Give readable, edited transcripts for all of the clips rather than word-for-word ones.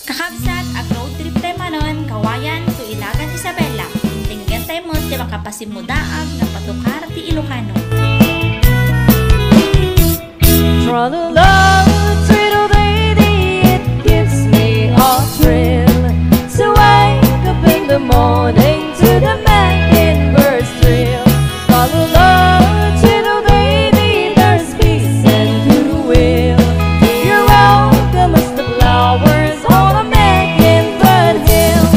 Kakabsat, ag-road trip tayo manon, kawayan, to Ilagan Isabela. Tinggan tayo mo, di makapasimudaag, na patukar ti Ilocano. Tra-la-la, twiddle-dee-dee, it gives me a thrill to wake up in the morning to the mockingbird trill. Tra-la-la, twiddle-dee-dee, there's peace and goodwill. You're welcome as the flowers on a mockingbird hill.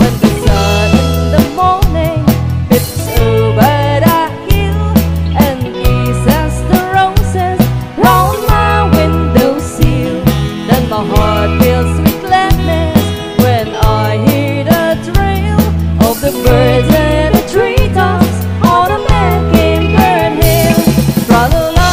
When the sun in the morning peeps over the hill and kisses the roses round my windowsill, then my heart fills with gladness when I hear the trill of the birds and the treetops on a mockingbird hill. Tra-la-la,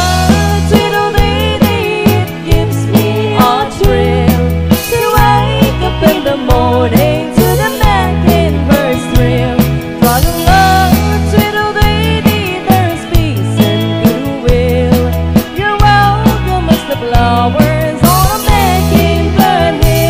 twiddle-dee-dee, it gives me a thrill to wake up in the morning to the mockingbird's thrill. Tra-la-la, twiddle-dee-dee, there's peace and goodwill. You're welcome as the flowers on a mockingbird hill.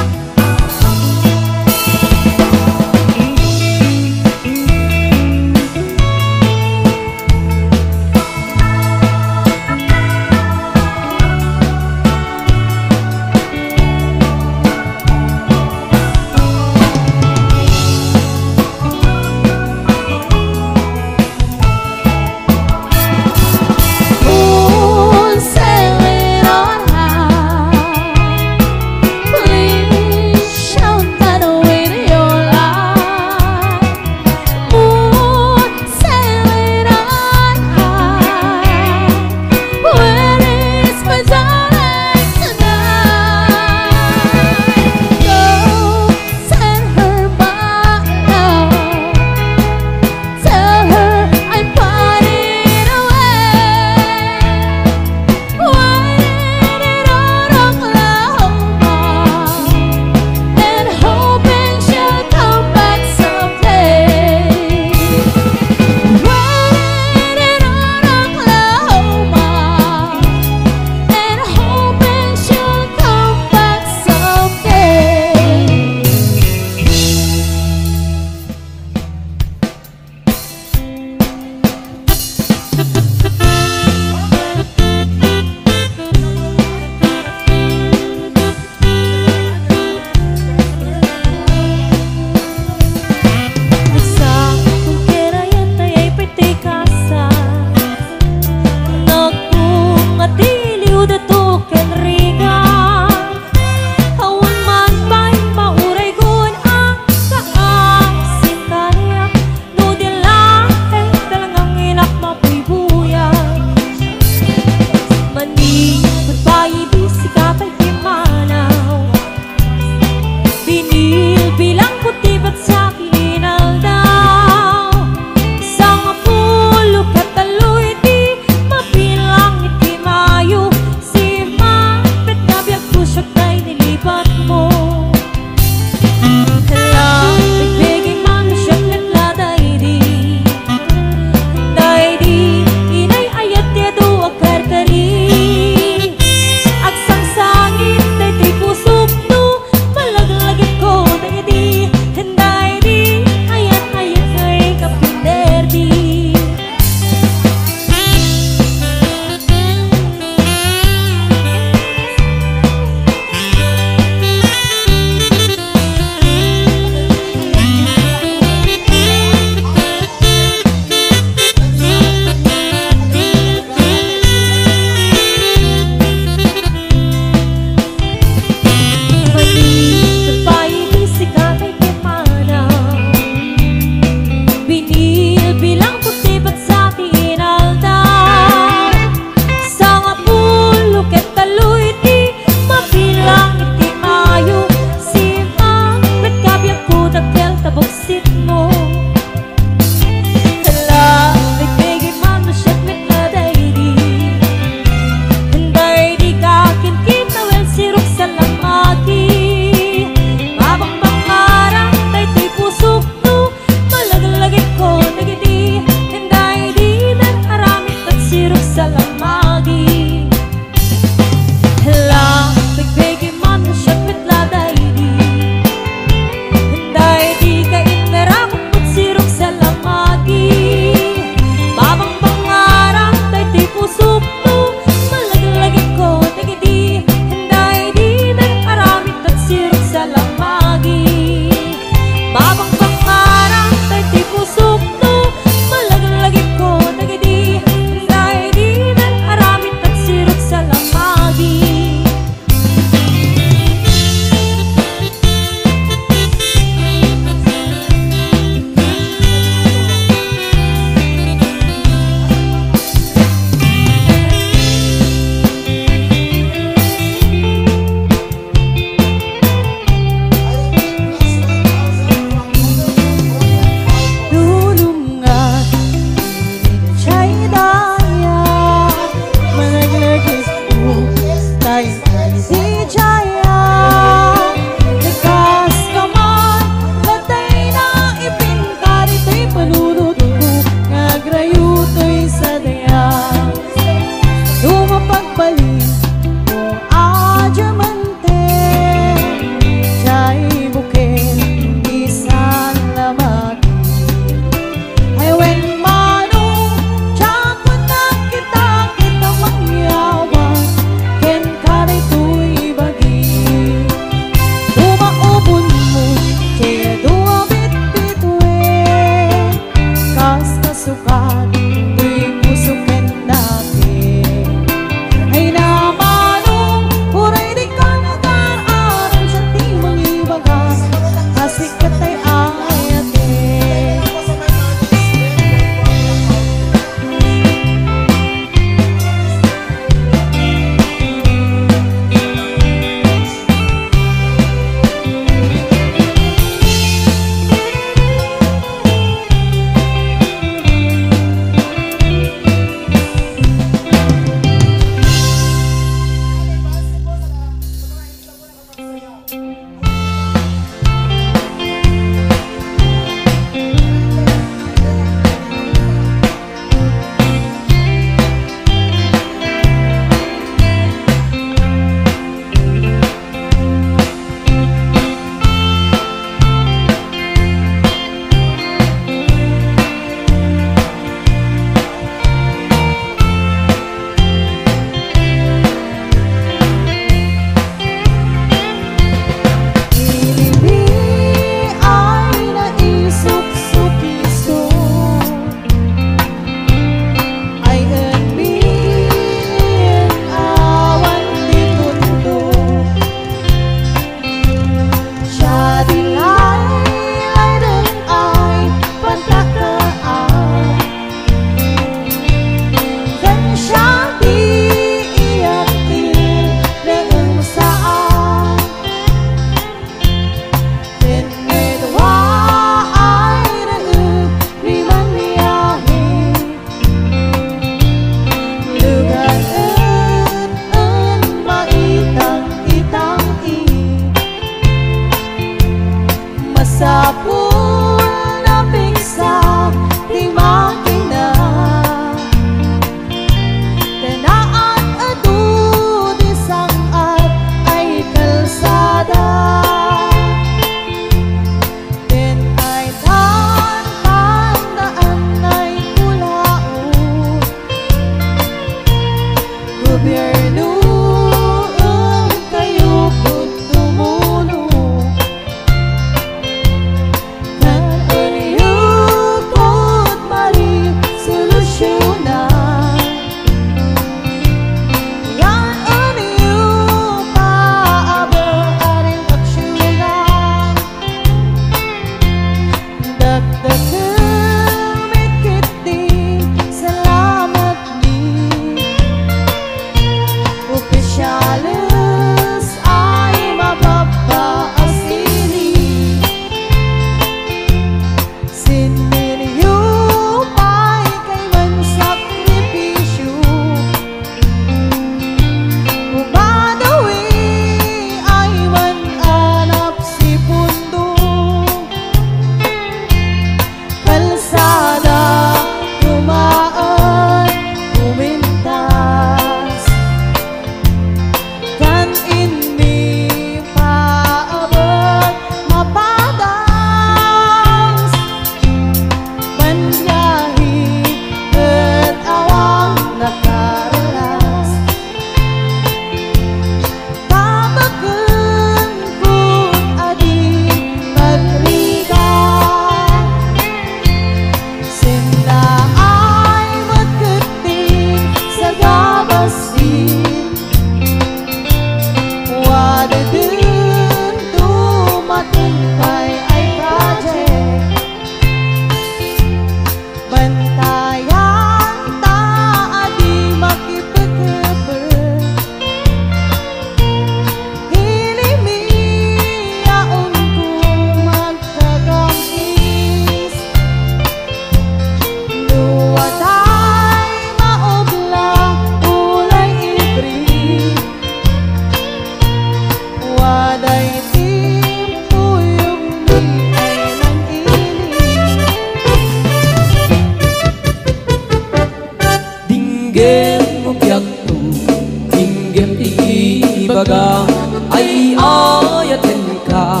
ay ayatin ka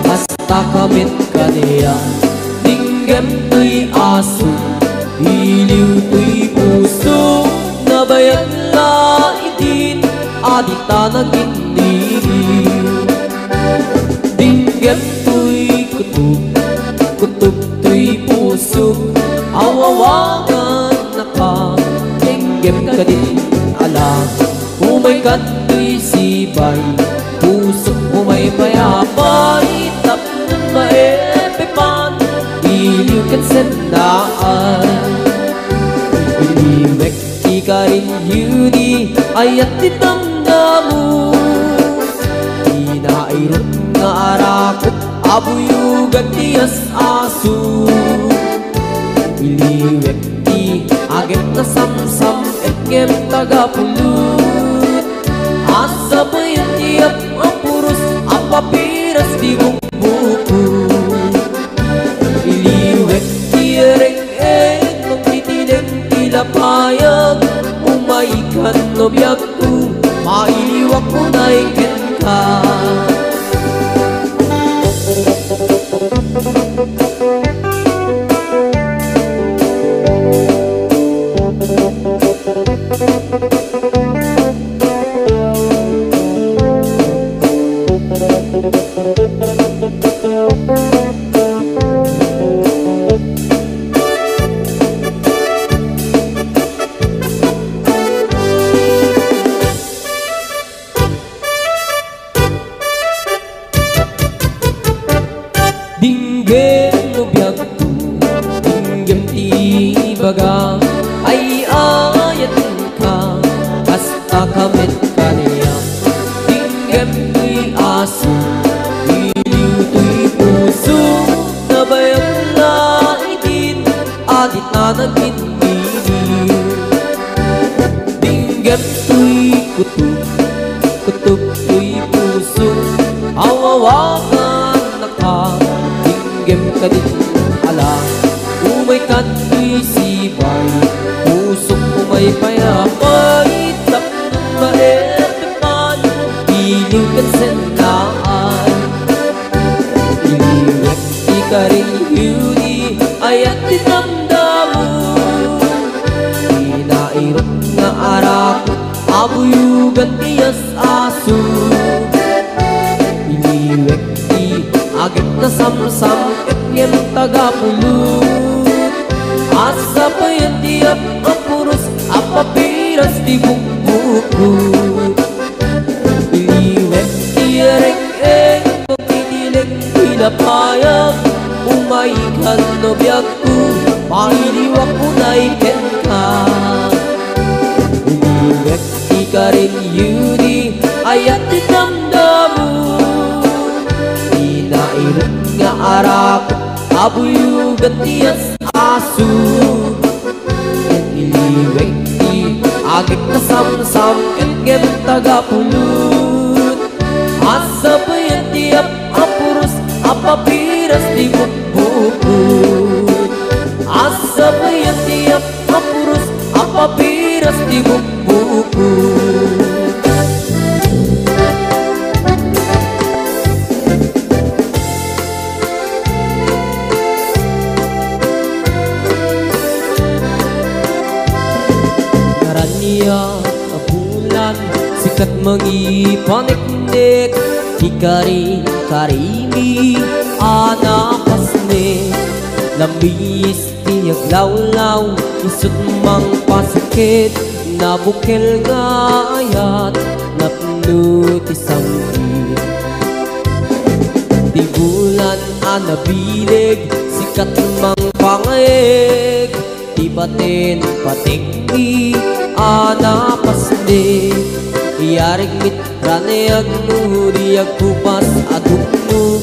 hasta kamit ka niya. Dinggem to'y aso, iliw to'y puso, nabayag laitin, adita nag-inigiw. Dinggem to'y kutub, kutub to'y puso, awawagan na ka, dinggem ka din alam. Umay ka to'y sibay, puso umay payapay, tapon maepepan, iliw kat sendaan. Iliwek di ka rin yuni, ayat dinamdamu, inairot nga arakot, abuyugan tiyas aso. Iliwek di agem na samsam, etgem tagapulut, asa pa yan tiyap ang puros, ang papiras di bukbuku. Iliwek di reng-eng, magtitinig tilapayag, umaikan no biyag ko, mailiwak mo na ikin ka. Dinggem no biyag ko, dinggem tibaga, ay ayatin ka hasta kamit ka niya. Dinggem to'y aso, iliw to'y puso, nabayag laitin, adit na nag-inigiw. Dinggem to'y kutub, kutub to'y puso, awawagan na ka, dinggem ka din alam. Umay ka to'y sibay, pusok umay payapay, tapon maepepan, iliw kat sendaan. Iliwek di ka rin yuni, ayat dinamdamu, inairot nga arakot, abuyugan tiyas aso. Iliwek di agad na samsam, etngem tagapulut, asa pa yan tiyap ang puros, ang papiras di bukbukut. Iliwek di reng-eng, magtitilig tilapayag, umaikan no biyag ko, mailiwak mo na ikin ka. Iliwek di ka rin yuni, ayat dinamdamu, inairot nga arakot, abuyugan tiyas aso. Iliwek di agik na samsam, etgem tagapulut, asa pa yan tiyap ang puros, ang papiras di bukbukut. Asa pa yan tiyap ang puros, ang papiras di bukbukut. Bulan sikat mangipaniknik, hikarin karimi anapasne, lamis tiyag lawlaw, isut mang pasakit, nabukil nga ayat, napno ti sangkit. Di bulan anabilig, sikat mang pangayeg, di batin patikni anapasne, iyarig mit ranayag no, diyag kupas adukno,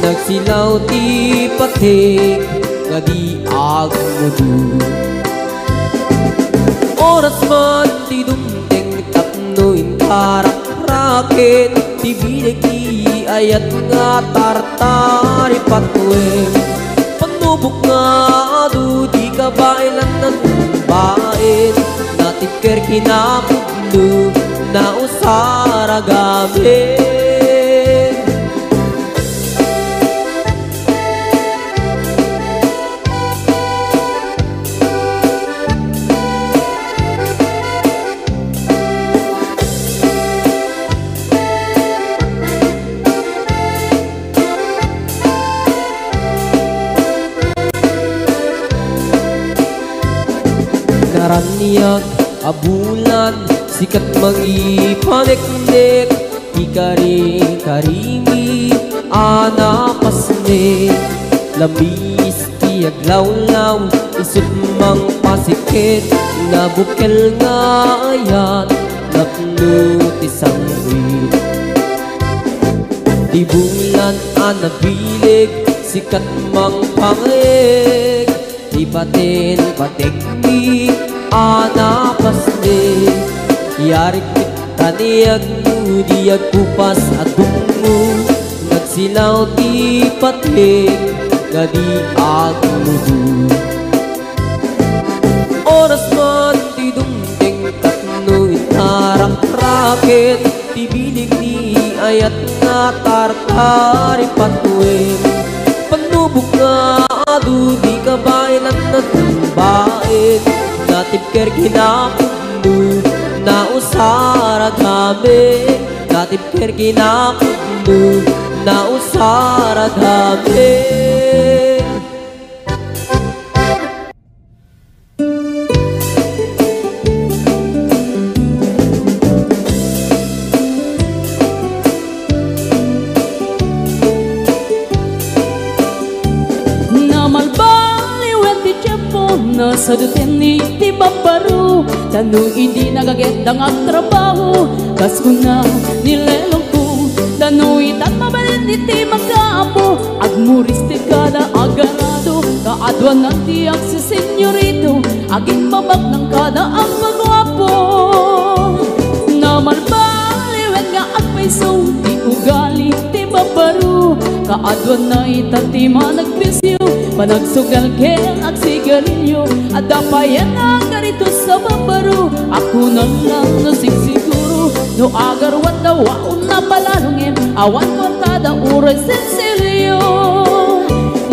nagsilaw ti patik, nga di agmudu. Oras man ti dumteng tapno inkarak-raket, ti binig ti ayat nga tartari patweng, panubok nga adu di kabailan ng bain, natipker kinapudlo na usara gamit. niyag abulan, sikat mangipanek-nek, ikari-karimi anapasne, labis tiyag law-law, isut mang pasikit, nabukel nga ayan, napnutisang wit. Di bulan anabilig, sikat mang pangeg, di paten pateknik, anapasne, yarik kaniyag mo, diyag kupas at dungo, nagsilaw di patek, gadi agmudu. Oras man di dumding tatno itarak-raket, tibilig ni ayat nga tartari patuwing, panubok nga adu di kabaylan na tumbain, natipker kinapundu na usara gabi, natipker kinapundu na usara gabi. Sa duteni ti babaru, tanong hindi nagagendang ang trabaho, kas ko na nilelong ko, tanong itat mabalin iti magkaapo, agmuris ti kada agarado, kaadwan ng tiyak si senyorito, aging mabag ng kada ang magwapo. Namalbaliwen nga agpaiso, ti ugali ti babaru, kaadwan na itati managpisyo, panagsugal ken at sigarilyo, at dapayan ang garito sa babaru, ako na lang nasigsiguro, no agarwat na waon na palalungin, awan kwartada uray sensilyo.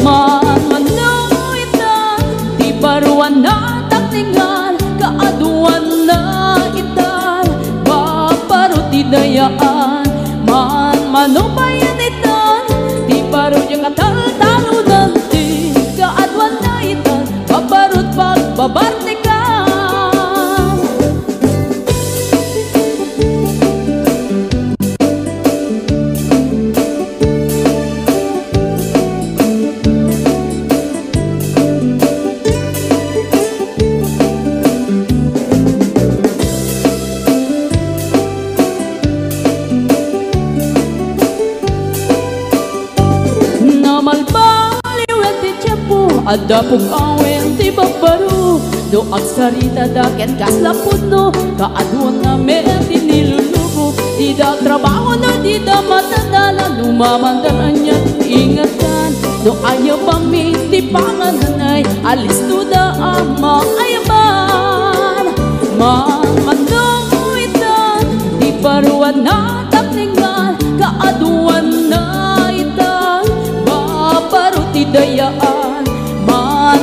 Manmanuitan, di baruan na takningan, kaaduan na itan, babaru ti dayaan, manmanubayan itan, di baru yung katal-talunan, kaadwan na itan, babarut pagbabartikan. Adapog awen ti babaru, do agsarita daket kaslapod no, kaadwan nga men ti nilulubo, di da trabaho no, di da matadala, lumamandaran niya ingatan, do ayaw pami ti pangananay, alis to da ama ayaman. Manmanuitan, di baruan na takningan, kaadwan na itan, babaru ti dayaan,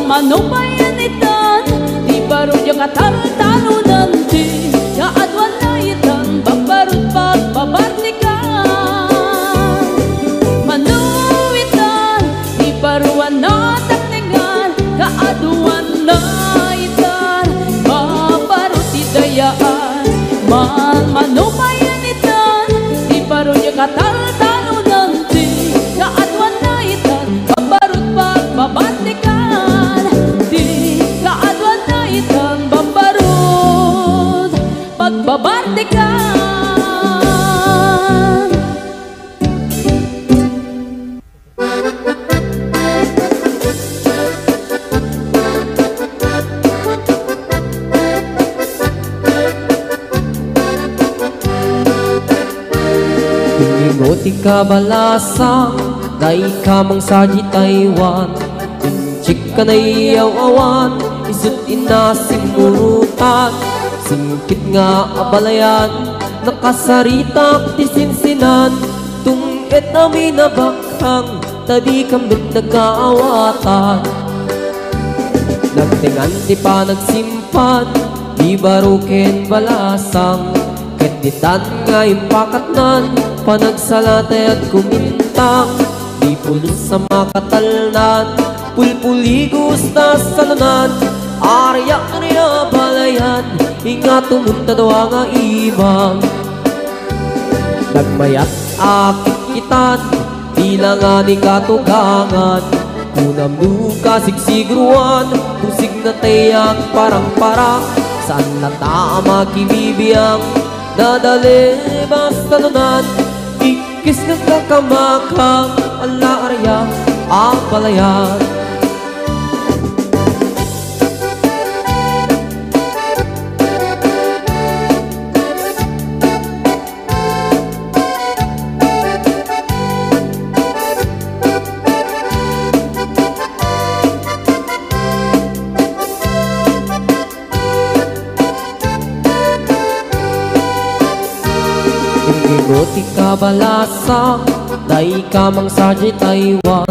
manubayan itan, di baro yung katal-talunan, di kaadwan na itan, babarut pagbabartikan. Manuitan, di baruan na takningan, kaadwan na itan, babarut idayaan. Manubayan itan, di baro yung katal-talunan, di kaadwan na itan, babarut pagbabartikan. Pagbabartikan. Ingoti kabalasang, dai kamang saji Taiwan, inchik ka na iyaw-awan, isut inasimurutan, singkit nga abalayan, nakasaritak ti sinsinan, tungit namin na bakhang, tadi kambit nagkaawatan. Nagtingan ti pa nagsimpan, di baruken balasang, keditan nga impakatnan, panagsalatay at kumintang, di pulos sa makatalnan, pulpuligos na salunan, Arya niya balayan, ingat tumunta daw nga imam. Nagmayat akit kitan, tila nga ni katugangan. Kunam nuka sigsigruan, kusig na tayak parang-parang. Saan na tama kibibiyang, nadali basta lunan. Ikis ng kakamakang, ala arya ang balayan. Ingoti ka balasa, day ka mang sarji Taiwan.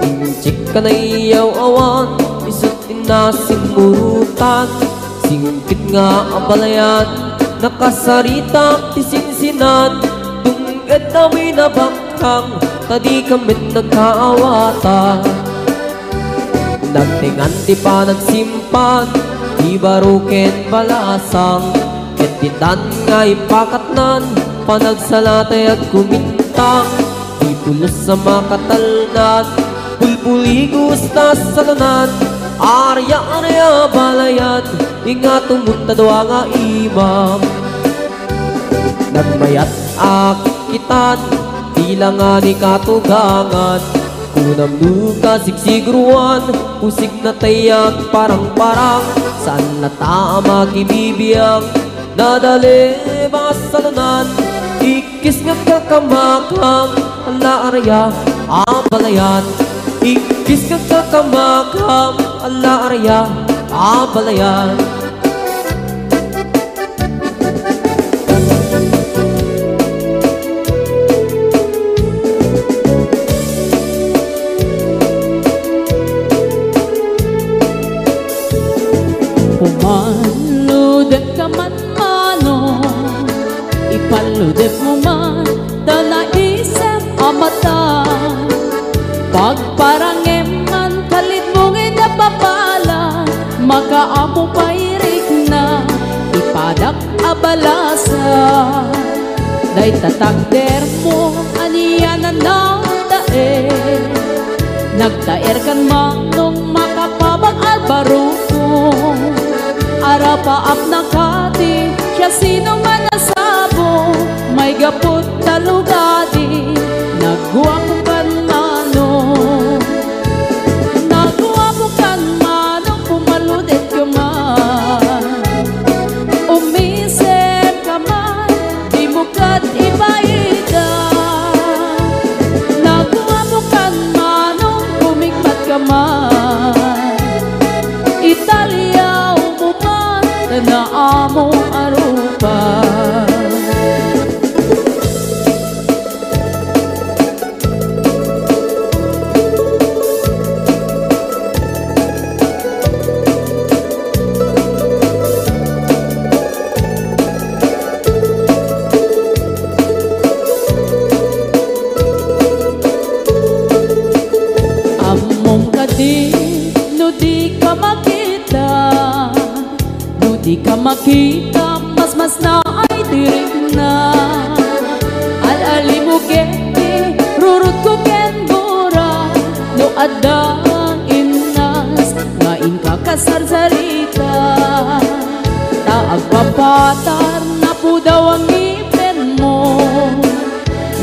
Inchik ka na iyaw awan, isutin na simurutan. Singkit nga ang balayan, nakasarita tisinsinan. Tunged na winabangkang, tadi kamit nagkaawatan. Nagtingan di pa nagsimpan, di baruken balasang. Ketitan nga ipakatnan, panagsalatay at kumintang. Di pulos sa makatalnan, pulpuligos na salunan. Arya arya balayan, ingat tumunta daw nga imam. Nagmayat akit kitan, tila nga ni katugangan. Kunam nuka sigsigruan, kusig na tayak parang-parang. Saan na tama kibibiyang, nadali basta lunan. Ikis nga kakamakang, ala arya ang balayan. Ikis nga kakamakang, ala arya ang balayan. Pumaludet ka man mano, ipaludet mo man dala isip ang mata. Pagparangem man kalit mong inapapala, makaamo pairik na ipadak abalasa. Day tatagder mo aniya na nagdae, nagdaer kan manong makapabag albaruko. Arapaap na kati, siya sino man nasabo, may gapot talugadi, nagguwapo kan mano. Nagguwapo kan mano, pumaludet ka man. Umisip ka man, di mo kat ibaida. Nagguwapo kan mano, kumikmat ka man. Italia umuman, na amo arupa. Among kadi, no di ka makita, no di ka makita, mas na ay dirik na. Alali mo keti, rurut ko ken gura, no adang inas, ngain ka kasarsarita. Taag papatar na po daw ang ngipin mo,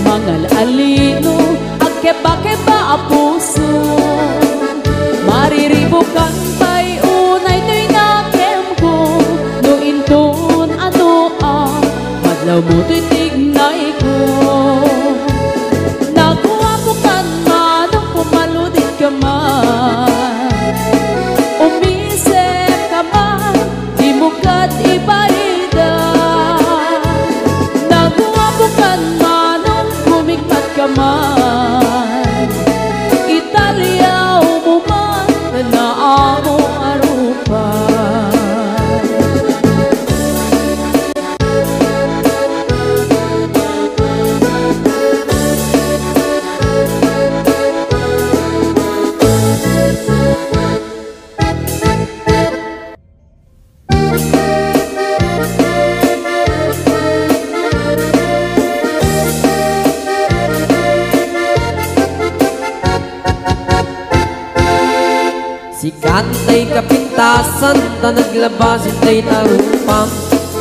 mangal alino, agkeba-keba a puso. Mariribukan pa'y unay to'y nakem ko, no inton ano madlaw mo to'y tignay ko. Nakuha mo kan manong pumaludit ka man, umisip ka man, di mo kat ibaida. Nakuha mo kan manong kumikmat ka man, Italia umuman na amo arupa. Kantay kapintasan ta naglabasin tay tarupam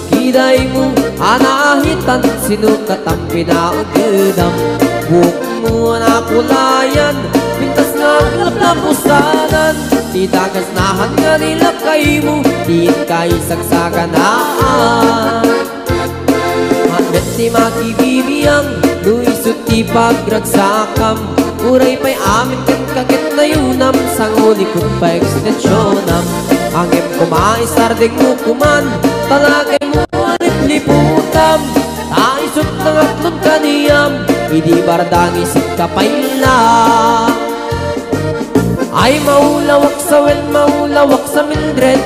Kiday mo anahitan sinukat ang pinaugedam Buhok mo nakulayan pintas naglap na pusanan Di dagas nahan nga nilakay mo Diin kay sagsaganaan Mandet ni makibibiyang luisot ti pagragsakam Uray pa'y amin kan kakit na yunam Sangulikot pa ekstensyonam Angem kumaisardeng mo kuman Talagay mo alip-liputam Taisot ng atlon kaniyam Idi bardang isip kapayla Ay maulawak sa wen, maulawak sa Mildred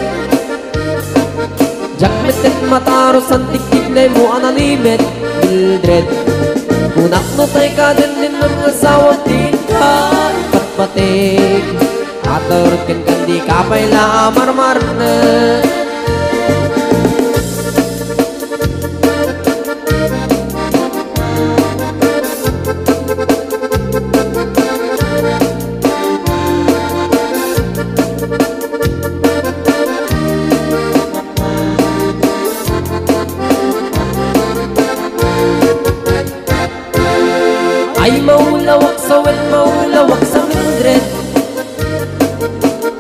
Jakmet at mataros ang tiktik na mo analimet Mildred Kunak no tay ka din ng asawa din ka Ipatpatig Atarot kan kandi kapayla marmar na Ay maulawak sa wen, maulawak sa Mildred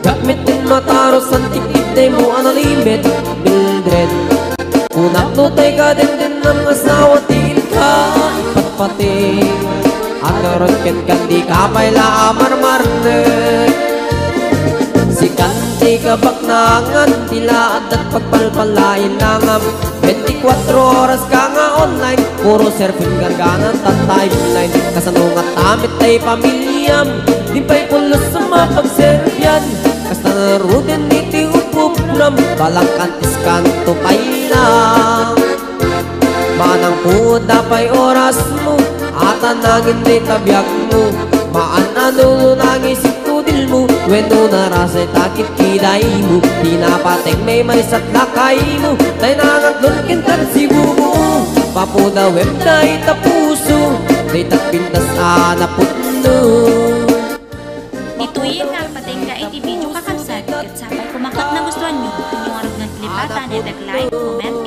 Gamit din mataros ang tikip na mo analimet Mildred Kunak no tay ka din ng asawa tin ka Ipatpating Ataron ken kandi kapayla marmarnet Si kanti kabaknangan Tila at pagpalpalain nangam 24 oras ka nga online Puro surfing garganan at timeline Kasanungat amit ay pamilyam Di pa'y pulos sa mapagservyan Kasta narudin iti upupram Balang kantis kanto pa'y lang Manang puda pa'y oras mo At anangin di tabyak mo Maanano nang isip tudil mo Weno narasay takit kiday mo Di napateng may marisat lakay mo Tay nangatlon kintan si bumo Papuda web na itapuso Day tapintas anaputno Dituyin nga patay ka iti video kakabsat kat sabay kumakat na gustuhan nyo. Inyong arog ng klipatan, like, comment,